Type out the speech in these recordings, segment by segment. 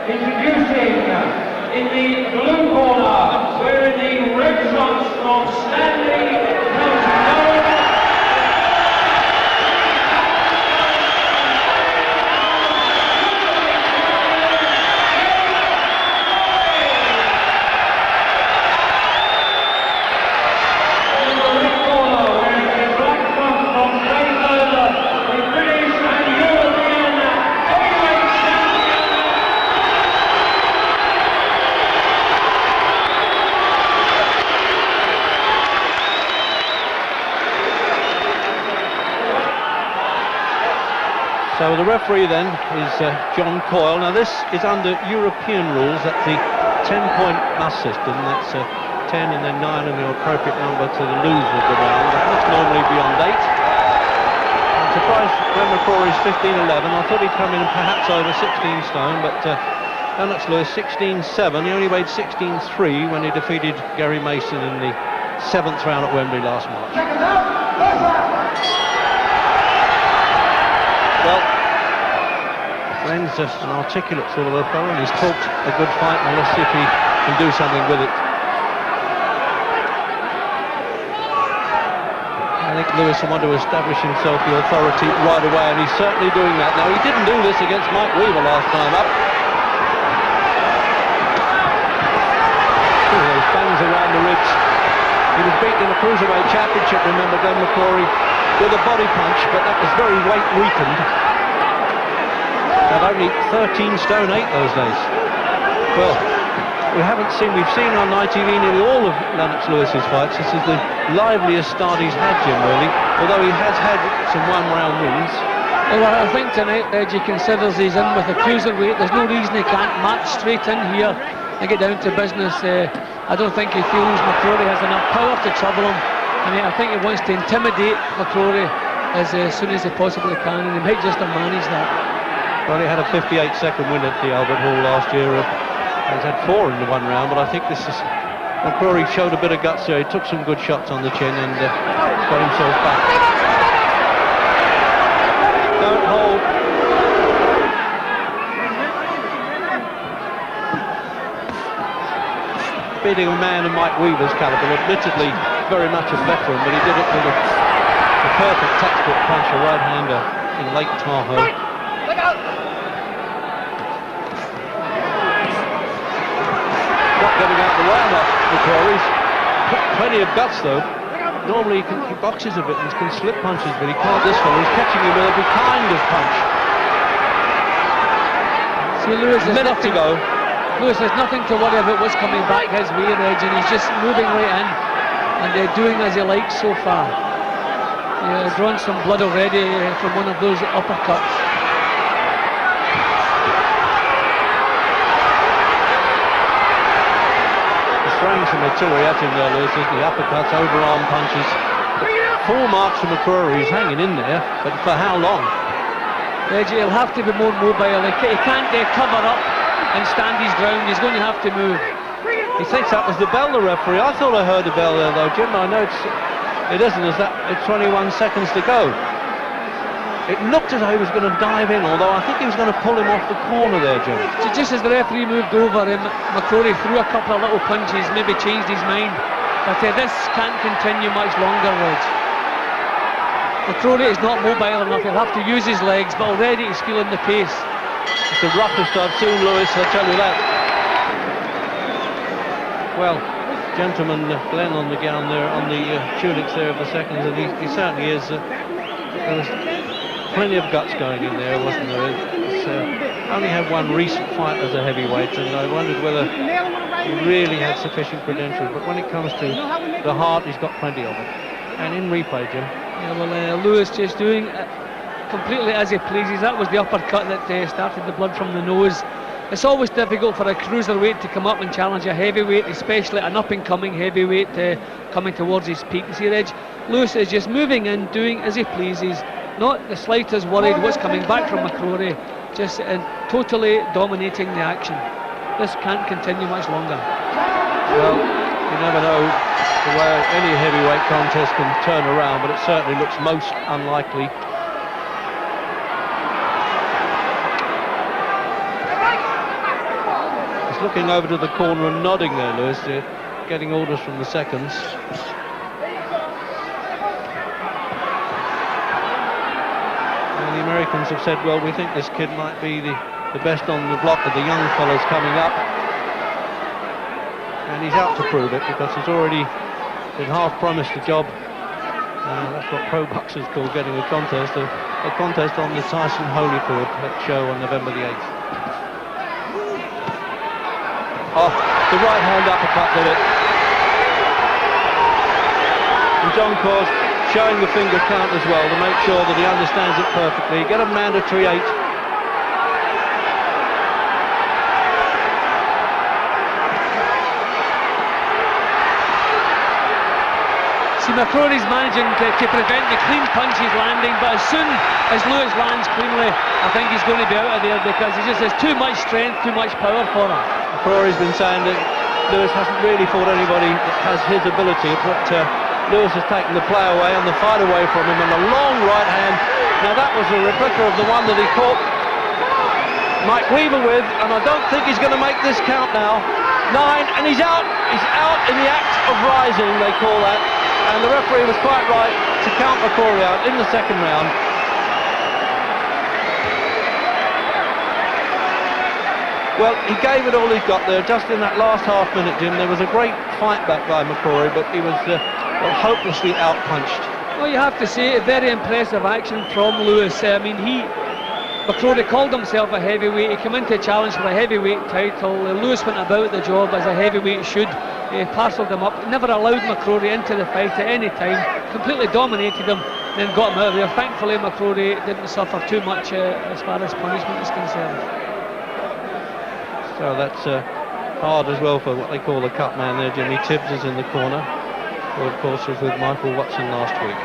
Introducing in the blue corner, wearing the red trunks from Stanley, So the referee then is John Coyle. Now this is under European rules. That's the 10-point must system. That's 10 and then 9 and the appropriate number to the lose of the round. That's normally beyond 8. I'm surprised when McCrory's 15-11. I thought he'd come in perhaps over 16 stone, but Lennox Lewis 16-7. He only weighed 16-3 when he defeated Gary Mason in the 7th round at Wembley last March. Well, Glenn's an articulate sort of a fellow, and he's talked a good fight. Now let's see if he can do something with it. I think Lewis will want to establish himself the authority right away, and he's certainly doing that. Now, he didn't do this against Mike Weaver last time up. Ooh, those bangs around the ribs. He was beaten in the Cruiserweight Championship, remember, Glenn McCrory, with a body punch, but that was very weight weakened. At only 13 stone 8 those days. Well, we've seen on ITV nearly all of Lennox Lewis's fights. This is the liveliest start he's had, Jim, really, although he has had some one-round wins. Well, I think tonight, Reggie considers he's in with a cruiserweight. There's no reason he can't match straight in here and get down to business. I don't think he feels McCrory has enough power to trouble him. I think he wants to intimidate McCrory as soon as he possibly can, and he might just have managed that. Well, he had a 58-second win at the Albert Hall last year. He's had 4 in the one round, but I think this is... McCrory showed a bit of guts there. He took some good shots on the chin and got himself back. Don't hold. Beating a man of Mike Weaver's caliber, admittedly very much a veteran, but he did it with a perfect textbook punch, a right-hander in Lake Tahoe. Not getting out the way enough, McCrory's. Plenty of guts though. Normally he boxes a bit and can slip punches, but he can't this one. He's catching him with every kind of punch. See, Lewis, a minute to go. Lewis has nothing to worry about what's coming back his way, Reg, and he's just moving right in and doing as he likes so far. He's drawn some blood already from one of those uppercuts. He's throwing some artillery at him there, Lewis, isn't he? Uppercuts, overarm punches. Full marks from McCrory. He's hanging in there, but for how long? Reggie, he'll have to be more mobile. He can't cover up and stand his ground. He's going to have to move. He thinks that was the bell, the referee. I thought I heard the bell there though, Jim. I know it isn't, it's 21 seconds to go. It looked as though he was going to dive in, although I think he was going to pull him off the corner there, Jim. Just as the referee moved over, McCrory threw a couple of little punches, maybe changed his mind. But this can't continue much longer, Reg. McCrory is not mobile enough. He'll have to use his legs, but already he's feeling the pace. It's the roughest I've seen, Lewis, I'll tell you that. Well, gentleman, Glenn on the gown there, on the tunics there of the seconds, and he certainly is. There was plenty of guts going in there, wasn't there? Only had one recent fight as a heavyweight, and I wondered whether he really had sufficient credentials. But when it comes to the heart, he's got plenty of it. And in replay, Jim. Yeah, well, Lewis just doing completely as he pleases. That was the uppercut that started the blood from the nose. It's always difficult for a cruiserweight to come up and challenge a heavyweight, especially an up-and-coming heavyweight coming towards his peak. You see, Reg, Lewis is just moving in, doing as he pleases, not the slightest worried what's coming back from McCrory, just totally dominating the action. This can't continue much longer. Well, you never know the way any heavyweight contest can turn around, but it certainly looks most unlikely. He's looking over to the corner and nodding there, Lewis, getting orders from the seconds. And the Americans have said, well, we think this kid might be the best on the block of the young fellas coming up. And he's out to prove it, because he's already been half promised a job. That's what pro boxers call getting a contest on the Tyson Holyfield show on November the 8th. Oh, the right hand uppercut did it. And John Coyle's showing the finger count as well to make sure that he understands it perfectly. Get a mandatory 8. See, McCrory's managing to prevent the clean punches landing, but as soon as Lewis lands cleanly, I think he's going to be out of there, because he just has too much strength, too much power for him. McCrory's been saying that Lewis hasn't really fought anybody that has his ability, but Lewis has taken the play away and the fight away from him, and a long right hand. Now that was a replica of the one that he caught Mike Weaver with, and I don't think he's going to make this count now. 9, and he's out. He's out in the act of rising, they call that. And the referee was quite right to count McCrory out in the second round. Well, he gave it all he's got there. Just in that last half minute, Jim, there was a great fight back by McCrory, but he was hopelessly outpunched. Well, you have to say, very impressive action from Lewis. I mean, McCrory called himself a heavyweight. He came into a challenge for a heavyweight title. Lewis went about the job as a heavyweight should. He parcelled him up, never allowed McCrory into the fight at any time, completely dominated him, then got him out of there. Thankfully, McCrory didn't suffer too much as far as punishment is concerned. So that's hard as well for what they call the cut man there. Jimmy Tibbs is in the corner, who of course was with Michael Watson last week.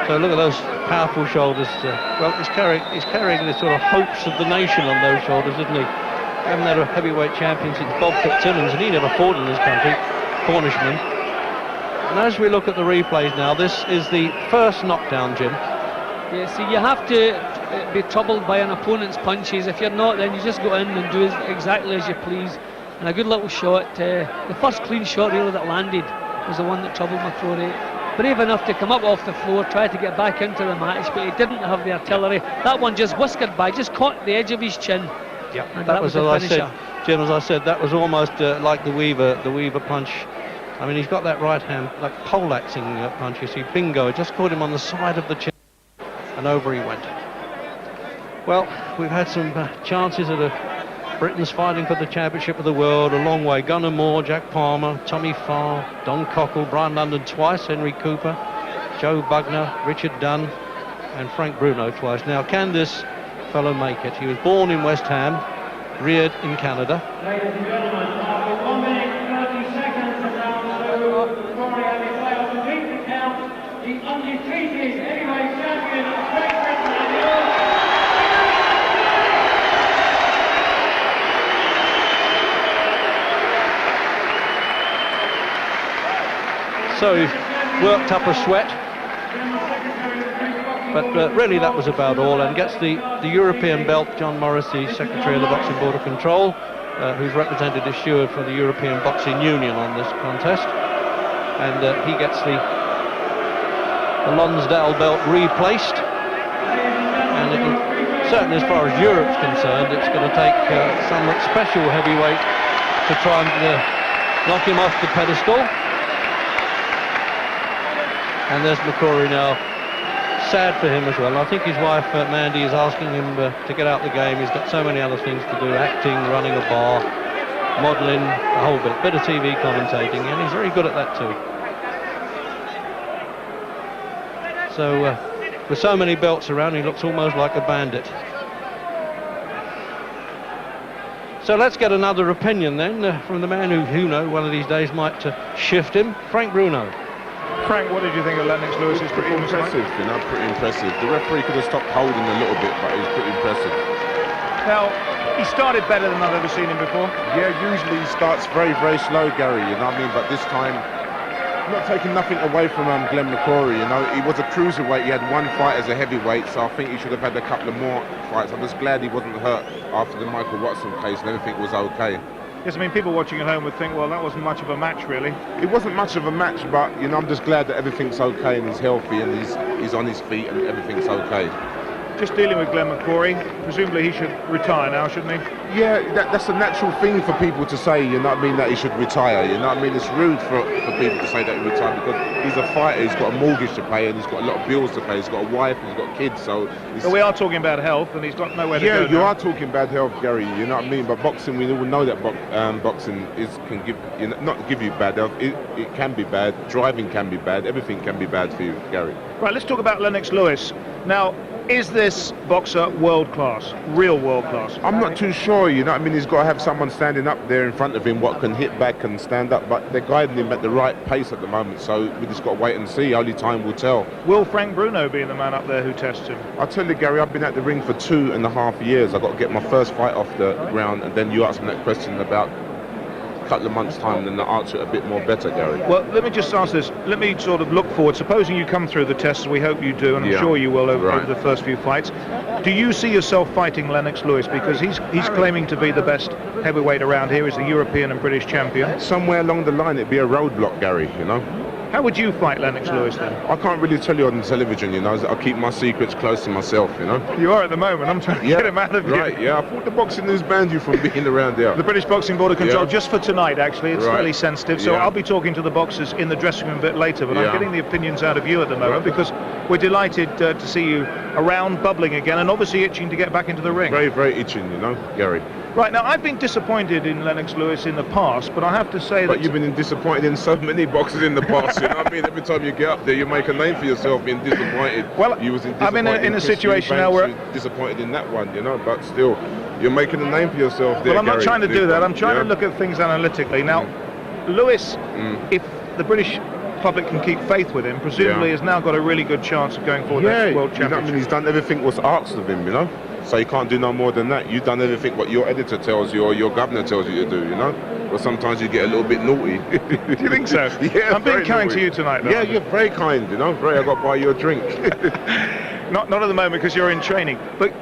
So look at those powerful shoulders. Well, he's carrying the sort of hopes of the nation on those shoulders, isn't he? Haven't had a heavyweight champion since Bob Fitzsimmons, and he never fought in this country, Cornishman. And as we look at the replays now, this is the first knockdown, Jim. Yeah, see, you have to be troubled by an opponent's punches. If you're not, then you just go in and do exactly as you please. And a good little shot. The first clean shot really that landed was the one that troubled McCrory. Brave enough to come up off the floor, try to get back into the match, but he didn't have the artillery. That one just whiskered by, just caught the edge of his chin. Yeah, and that was the as finisher. I said, Jim, as I said, that was almost like the Weaver punch. I mean, he's got that right hand, like poleaxing punch. You see, bingo, just caught him on the side of the chin, and over he went. Well, we've had some chances at Britain's fighting for the championship of the world a long way. Gunnar Moore, Jack Palmer, Tommy Farr, Don Cockle, Brian London twice, Henry Cooper, Joe Bugner, Richard Dunn, and Frank Bruno twice. Now, can this fellow make it? He was born in West Ham, reared in Canada. Ladies and gentlemen, after 1 minute 30 seconds of round 2, McCrory having failed to beat the count, the undefeated heavyweight champion of Great Britain and Europe. So he worked up a sweat, but really that was about all, and gets the European belt. John Morris, the Secretary of the Boxing Board of Control, who's represented as steward for the European Boxing Union on this contest, and he gets the Lonsdale belt replaced, and it'll, certainly as far as Europe's concerned, it's going to take some special heavyweight to try and knock him off the pedestal. And there's McCrory now. Sad for him as well. I think his wife, Mandy, is asking him to get out the game. He's got so many other things to do, acting, running a bar, modelling, the whole bit of TV commentating, and he's very good at that too. So, with so many belts around, he looks almost like a bandit. So let's get another opinion then from the man who one of these days might shift him, Frank Bruno. Frank, what did you think of Lennox Lewis's Pretty performance impressive, tonight? you know, pretty impressive. The referee could have stopped holding a little bit, but it was pretty impressive. Now, he started better than I've ever seen him before. Yeah, usually he starts very, very slow, Gary, you know what I mean? But this time, not taking nothing away from Glenn McCRORY, you know. He was a cruiserweight, he had one fight as a heavyweight, so I think he should have had a couple of more fights. I'm just glad he wasn't hurt after the Michael Watson case and everything was okay. Yes, I mean, people watching at home would think, well, that wasn't much of a match, really. It wasn't much of a match, but, you know, I'm just glad that everything's okay and he's healthy and he's on his feet and everything's okay. Just dealing with Glenn McCRORY, presumably he should retire now, shouldn't he? Yeah, that's a natural thing for people to say, you know what I mean, that he should retire, you know what I mean? It's rude for people to say that he retired because he's a fighter, he's got a mortgage to pay and he's got a lot of bills to pay, he's got a wife and he's got kids, so... But we are talking about health and he's got nowhere to go. Yeah, you are talking about health, Gary, you know what I mean? But boxing, we all know that boxing can give, you know, not give you bad health, it can be bad, driving can be bad, everything can be bad for you, Gary. Right, let's talk about Lennox Lewis. Now, is this boxer world class, real world class? I'm not too sure, you know what I mean? He's got to have someone standing up there in front of him what can hit back and stand up, but they're guiding him at the right pace at the moment, so we just got to wait and see. Only time will tell. Will Frank Bruno be the man up there who tests him? I'll tell you, Gary, I've been at the ring for 2.5 years. I've got to get my first fight off the ground, and then you ask me that question about a couple of months' time, and then I'll answer it a bit more better, Gary. Well, let me just ask this. Let me sort of look forward. Supposing you come through the tests, we hope you do, and I'm sure you will over the first few fights. Do you see yourself fighting Lennox Lewis? Because he's claiming to be the best heavyweight around here. He's the European and British champion. Somewhere along the line, it'd be a roadblock, Gary, you know? How would you fight Lennox Lewis then? I can't really tell you on television, you know. I'll keep my secrets close to myself, you know. You are at the moment. I'm trying to get him out of you. Right, yeah. I thought the boxing news banned you from being around there. The British Boxing Board of Control, just for tonight, actually. It's fairly sensitive, so I'll be talking to the boxers in the dressing room a bit later, but I'm getting the opinions out of you at the moment because we're delighted to see you around, bubbling again, and obviously itching to get back into the ring. Very, very itching, you know, Gary. Right, now I've been disappointed in Lennox Lewis in the past, but I have to say that... But you've been disappointed in so many boxers in the past, you know what I mean? Every time you get up there, you make a name for yourself being disappointed. Well, you was I'm in a situation now where... disappointed in that one, you know, but still, you're making a name for yourself there, Well, I'm not Gary, trying to do that. I'm trying to look at things analytically. Now, Lewis, if the British public can keep faith with him, presumably has now got a really good chance of going for the next World Championship. You know what I mean? He's done everything what's asked of him, you know? So you can't do no more than that. You've done everything what your editor tells you or your governor tells you to do, you know? Or sometimes you get a little bit naughty. Do you think so? Yeah, I'm being kind to you tonight, though. Yeah, you're very kind, you know? I got to buy you a drink. Not at the moment because you're in training. But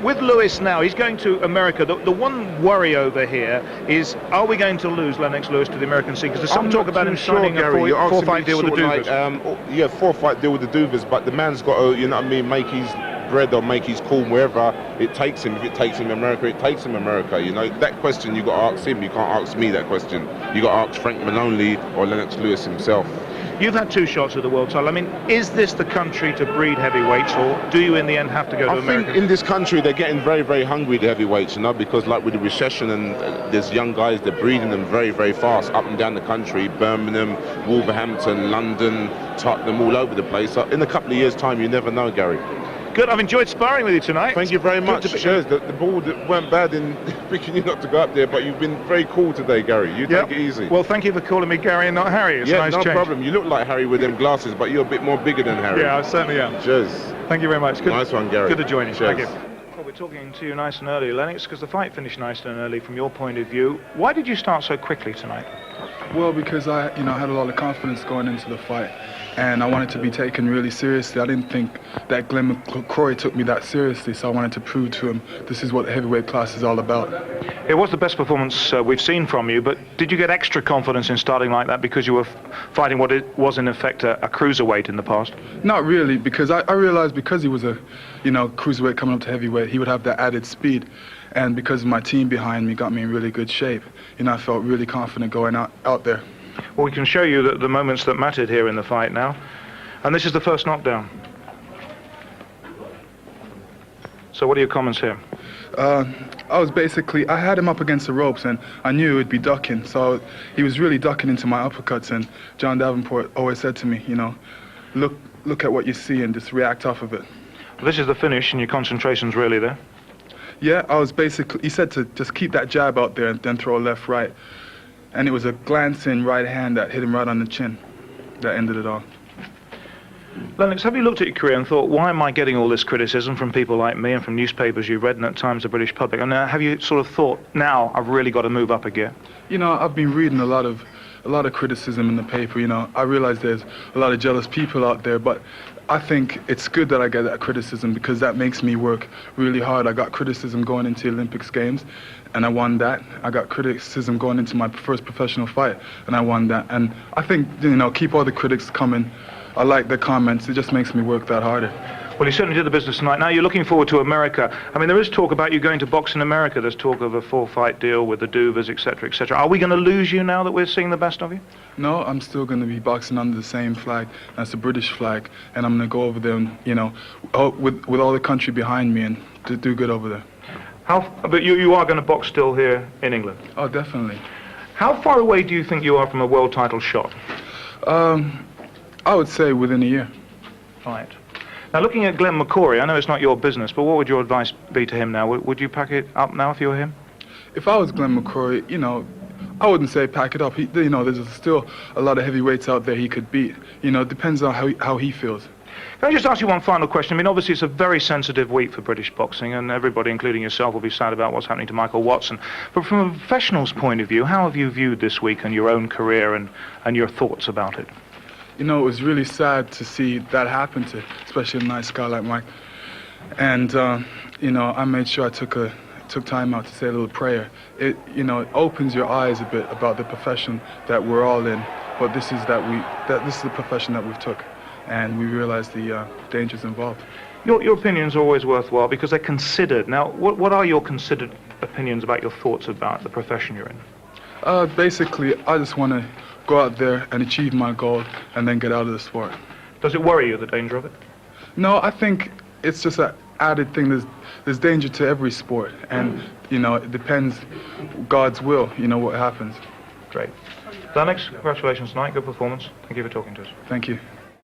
with Lewis now, he's going to America. The one worry over here is, are we going to lose Lennox Lewis to the American scene? Because there's some talk about him signing a 4-fight deal with the Duvers. Like, 4-fight deal with the Duvers, but the man's got to, you know what I mean, make his bread or make his call wherever it takes him. If it takes him America, it takes him America. You know, that question you got to ask him. You can't ask me that question. You got to ask Frank Manonli or Lennox Lewis himself. You've had 2 shots at the world title. I mean, is this the country to breed heavyweights, or do you in the end have to go to America? I think in this country they're getting very, very hungry, the heavyweights, you know, because like with the recession and there's young guys, they're breeding them very, very fast up and down the country, Birmingham, Wolverhampton, London, Tottenham, all over the place. So in a couple of years' time, you never know, Gary. Good, I've enjoyed sparring with you tonight. Thank you very much. Cheers. The ball weren't bad in picking you not to go up there, but you've been very cool today, Gary. You take it easy. Well, thank you for calling me Gary and not Harry. It's a nice change. Problem. You look like Harry with them glasses, but you're a bit more bigger than Harry. Yeah, I certainly am. Cheers. Thank you very much. Good, nice one, Gary. Good to join you. Cheers. Thank you. Well, we're talking to you nice and early, Lennox, because the fight finished nice and early from your point of view. Why did you start so quickly tonight? Well, because I had a lot of confidence going into the fight, and I wanted to be taken really seriously. I didn't think that Glenn McCRORY took me that seriously, so I wanted to prove to him this is what the heavyweight class is all about. It was the best performance we've seen from you, but did you get extra confidence in starting like that because you were fighting what it was in effect a cruiserweight in the past? Not really, because I realized because he was a cruiserweight coming up to heavyweight, he would have that added speed. And because my team behind me got me in really good shape, I felt really confident going out there. Well, we can show you the moments that mattered here in the fight now. And this is the first knockdown. So what are your comments here? I had him up against the ropes, and I knew he would be ducking. So he was really ducking into my uppercuts, and John Davenport always said to me, look at what you see and just react off of it. Well, this is the finish, and your concentration's really there. Yeah, he said to just keep that jab out there and then throw a left, right. And it was a glancing right hand that hit him right on the chin that ended it all. Lennox, have you looked at your career and thought, why am I getting all this criticism from people like me and from newspapers you've read and at times the British public? And have you sort of thought, now I've really got to move up a gear? I've been reading a lot of a lot of criticism in the paper. You know, I realize there's a lot of jealous people out there, but I think it's good that I get that criticism because that makes me work really hard. I got criticism going into the Olympics Games, and I won that. I got criticism going into my first professional fight, and I won that. And I think, you know, keep all the critics coming. I like the comments. It just makes me work that harder. Well, you certainly did the business tonight. Now you're looking forward to America. I mean, there is talk about you going to box in America. There's talk of a 4-fight deal with the Duvers, etc., etc. Are we going to lose you now that we're seeing the best of you? No, I'm still going to be boxing under the same flag. That's the British flag. And I'm going to go over there and, you know, with all the country behind me and to do good over there. But you are going to box still here in England? Oh, definitely. How far away do you think you are from a world title shot? I would say within a year. Right. Now, looking at Glenn McCRORY, I know it's not your business, but what would your advice be to him now? Would you pack it up now if you were him? If I was Glenn McCRORY, you know, I wouldn't say pack it up. You know, there's still a lot of heavyweights out there he could beat. You know, it depends on how he feels. Can I just ask you one final question? I mean, obviously it's a very sensitive week for British boxing, and everybody, including yourself, will be sad about what's happening to Michael Watson. But from a professional's point of view, how have you viewed this week and your own career and your thoughts about it? You know, it was really sad to see that happen to, especially a nice guy like Mike. And, you know, I made sure I took time out to say a little prayer. It, you know, it opens your eyes a bit about the profession that we're all in. But this is the profession that we've took, and we realize the dangers involved. Your opinions are always worthwhile because they're considered. Now, what are your considered opinions about your thoughts about the profession you're in? Basically, I just want to go out there and achieve my goal and then get out of the sport. Does it worry you, the danger of it? No, I think it's just an added thing. There's danger to every sport, and you know, it depends God's will, you know, what happens. Great. LENNOX, congratulations tonight, good performance. Thank you for talking to us. Thank you.